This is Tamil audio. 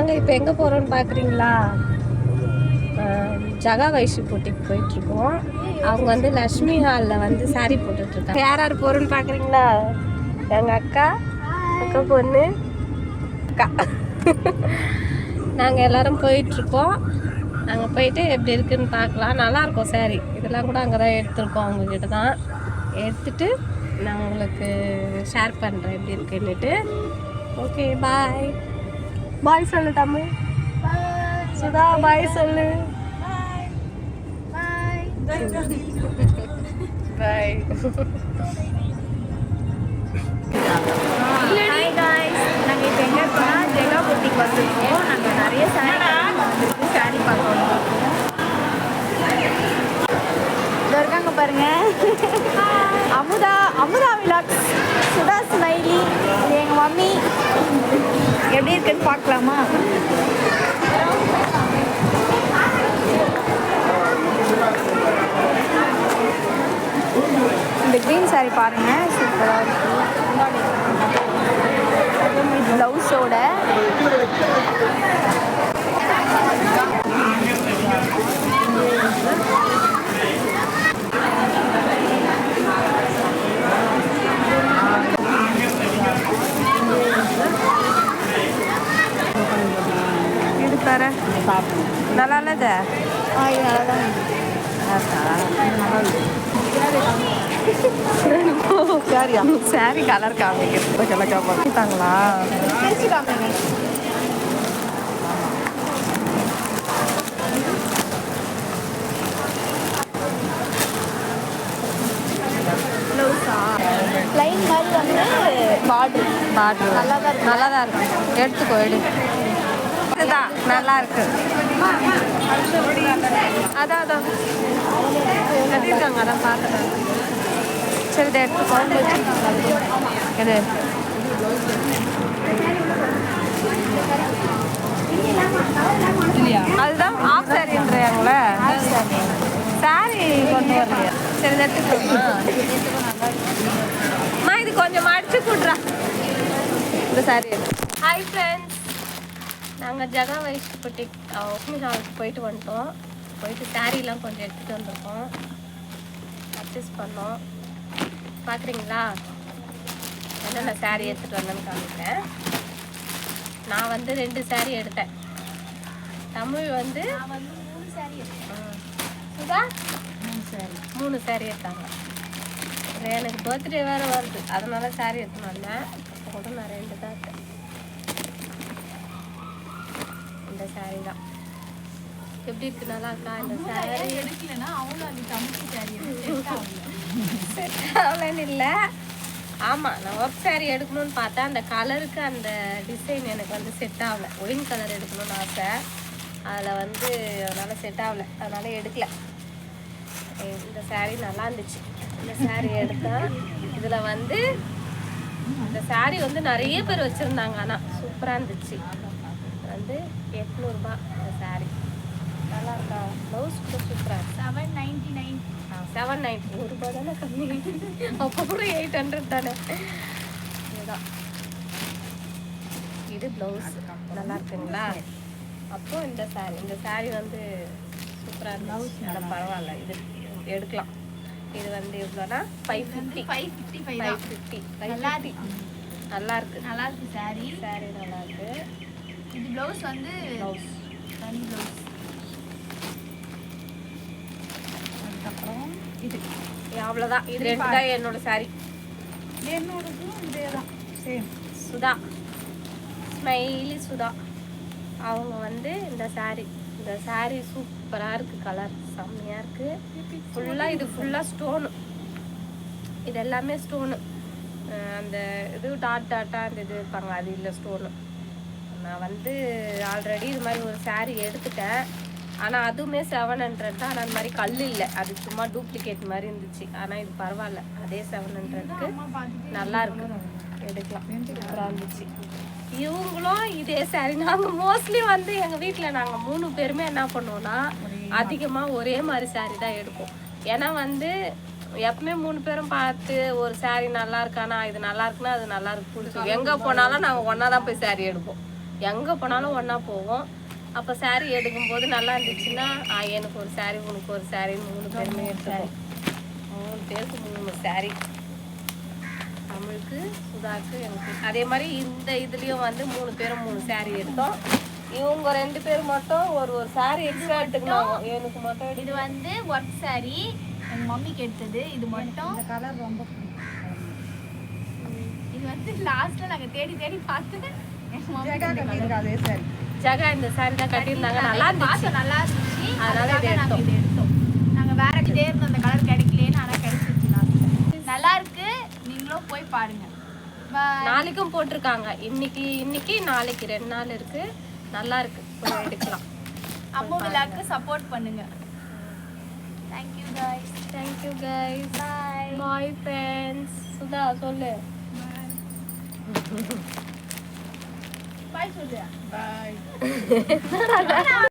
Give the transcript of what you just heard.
நாங்கள் இப்போ எங்கே போகிறோன்னு பார்க்குறீங்களா? ஜகா வைஷு போட்டிக்கு போயிட்டுருக்கோம். அவங்க வந்து லக்ஷ்மி ஹாலில் வந்து சாரீ போட்டுட்ருக்காங்க. யார் யார் போகிறோன்னு பார்க்குறீங்களா? எங்கள் அக்கா பொண்ணு அக்கா நாங்கள் எல்லோரும் போயிட்டுருக்கோம். நாங்கள் போயிட்டு எப்படி இருக்குன்னு பார்க்கலாம். நல்லாயிருக்கும் சாரீ. இதெல்லாம் கூட அங்கே தான் எடுத்துருக்கோம். அவங்கக்கிட்ட தான் எடுத்துகிட்டு நான் உங்களுக்கு ஷேர் பண்ணுறேன் எப்படி இருக்குன்னுட்டு. Okay bye. பாய் சொல்லு தமிழ். சுதா பாய் சொல்லு. பாய் பாய். ஹாய் காய்ஸ், நாங்கள் இப்போ எங்கே இருக்கோம்னா ஜெகா புட்டிக்கு வந்திருக்கோம். நாங்கள் நிறைய சாரீ வந்துருக்கு. சாரீ பார்க்க வந்திருக்கோம். இதை இருக்காங்க பாருங்க, அமுதா விலாக்ஸ், சுதா ஸ்மைலி, இது எங்கள் மம்மி. எப்படி இருக்குன்னு பார்க்கலாமா? இந்த க்ரீன் சாரீ பாருங்கள், சூப்பராக இருக்குது. ப்ளவுஸோட இது தர நல்லா இல்லத. சரியா சாரி கலர் காமிக்க கிளக்காங்களா? லைன் மாதிரி வந்து பார்டர் நல்லா தான் இருக்கும். எடுத்துக்கோ, எடு. இதுதான் நல்லா இருக்கு. அதான் கட்டிருக்காங்க, அதான் பார்க்குறேன். சரி, இதை எடுத்துக்கோ. எடு. அதுதான் ஆஃப் சாரின்றாங்களே. சாரி கொண்டு வரலையா? சரி, இதை எடுத்துக்கோமா. இது கொஞ்சம் மடிச்சு கொடுறா இந்த சாரி. ஹாய் ஃப்ரெண்ட்ஸ், நாங்கள் ஜகா வைஷு புட்டிக் லக்ஷ்மி ஹாலுக்கு போயிட்டு வந்துட்டோம். போயிட்டு சாரீலாம் கொஞ்சம் எடுத்துகிட்டு வந்திருக்கோம். பர்ச்சேஸ் பண்ணோம். பார்க்குறீங்களா என்னென்ன சாரீ எடுத்துகிட்டு வந்தேன்னு காமிக்கிறேன். நான் வந்து 2 சாரீ எடுத்தேன். தமிழ் வந்து 3 சாரீ எடுத்தேன். சுதா 3 சாரீ எடுத்தாங்க. எனக்கு பர்த்டே வேறு வருது, அதனால சாரீ எடுத்துன்னு வந்தேன். இப்போ கூட நான் 2 தான் இருக்கேன். இந்த சாரீ தான் எப்படி இருக்கு? நல்லா இருக்கா இந்த சாரீ? எடுக்கலன்னா அவங்க அது தமிழ் சாரீ செட் ஆகலன்னு இல்லை. ஆமாம், நான் ஒர்க் சாரீ எடுக்கணும்னு பார்த்தேன். அந்த கலருக்கு அந்த டிசைன் எனக்கு வந்து செட் ஆகலை. ஒயின் கலர் எடுக்கணும்னு ஆசை. அதில் வந்து அதனால் செட் ஆகலை, அதனால் எடுக்கலை. இந்த சாரீ நல்லா இருந்துச்சு. இந்த சாரீ எடுத்தேன். இதில் வந்து இந்த சாரீ வந்து நிறைய பேர் வச்சுருந்தாங்க. ஆனால் சூப்பராக இருந்துச்சு. வந்து 800 ரூபா இந்த சாரீ. நல்லா இருக்கா? ப்ளவுஸ் கூட சூப்பராக இருக்கு. 799. 790. 1 ரூபா தானே கம்மி. அப்போ கூட 800 தானே. இதுதான். இது ப்ளவுஸ் நல்லா இருக்குங்களா? அப்போ இந்த சாரீ வந்து சூப்பராக இருந்துச்சு. ஆனால் பரவாயில்ல, இது எடுக்கலாம். இது வந்து எவ்வளோனா 550. நல்லா இருக்கு சாரீ நல்லா இருக்கு. இது ப்ளவுஸ் வந்து தனி ப்ளவுஸ். அதுக்கப்புறம் இது அவ்வளோதான். இது 2 தான் என்னோட சாரீ. என்னோடதும் இதே தான், சேம். சுதா ஸ்மைலி சுதா அவங்க வந்து இந்த சாரீ சூப்பராக இருக்குது. கலர் செம்மையாக இருக்குது. ஃபுல்லாக இது ஃபுல்லாக ஸ்டோனு. இது எல்லாமே ஸ்டோனு. அந்த இது டாட்டாக அந்த இது இருப்பாங்க, அது இல்லை, ஸ்டோனு. நான் வந்து ஆல்ரெடி இது மாதிரி ஒரு சாரீ எடுத்துட்டேன். ஆனால் அதுவுமே 700 தான். ஆனால் அந்த மாதிரி கல் இல்லை, அது சும்மா டூப்ளிகேட் மாதிரி இருந்துச்சு. ஆனால் இது பரவாயில்ல, அதே 700க்கு நல்லா இருக்கு, எடுக்கலாம். சூப்பராக இருந்துச்சு. இவங்களும் இதே சாரி. நாங்கள் மோஸ்ட்லி வந்து எங்கள் வீட்டில் நாங்கள் 3 பேருமே என்ன பண்ணுவோம்னா அதிகமாக ஒரே மாதிரி சாரி தான் எடுப்போம். ஏன்னா வந்து எப்பவுமே 3 பேரும் பார்த்து ஒரு சாரி நல்லா இருக்கானா, இது நல்லா இருக்குன்னா அது நல்லா இருக்கு பிடிக்கும். எங்கே போனாலும் நாங்கள் ஒன்றா தான் போய் சாரி எடுப்போம். எங்கே போனாலும் ஒன்றா போவோம். அப்போ saree எடுக்கும்போது நல்லா இருந்துச்சுன்னா எனக்கு ஒரு saree உனக்கு ஒரு சாரின்னு 3 பேருமே எடுத்துருவோம். 3 பேருக்கு 3 saree. தமிழுக்கு, சுதாக்கு, எனக்கு. அதே மாதிரி இந்த இதுலேயும் வந்து 3 பேரும் 3 saree எடுத்தோம். இவங்க 2 பேர் மட்டும் ஒரு saree எக்ஸ்ட்ரா எடுத்துக்கணும். எனக்கு மட்டும் இது வந்து ஒர்க் saree எங்கள் மம்மிக்கு எடுத்தது. இது மட்டும் இந்த கலர் ரொம்ப இது வந்து லாஸ்ட்டில் நாங்கள் தேடி தேடி பார்த்து எங்கள் மம்மி அதே சாரி ஜகா இந்த saree தான் கட்டியிருந்தாங்க. நல்லா இருந்துச்சு. நல்லா இருந்துச்சு. அதனால அதனால இதை நாங்கள் இது எடுத்தோம். நாங்கள் வேற கிட்டே இருந்தோம் அந்த கலர் கிடைக்கலேன்னு. ஆனால் கிடைச்சிருச்சு last. நல்லா இருக்கு. நீங்களும் போய் பாருங்க. நாளைக்கும் போட்டிருக்காங்க. இன்னைக்கு நாளைக்கு 2 நாள் இருக்கு. நல்லா இருக்கு. போய் எடுக்கலாம். அம்மா விழாக்கு சப்போர்ட் பண்ணுங்க. Thank you guys. Thank you guys. Bye. Bye friends. Sudha சொல்லு. பாய் சொல்லு. பாய்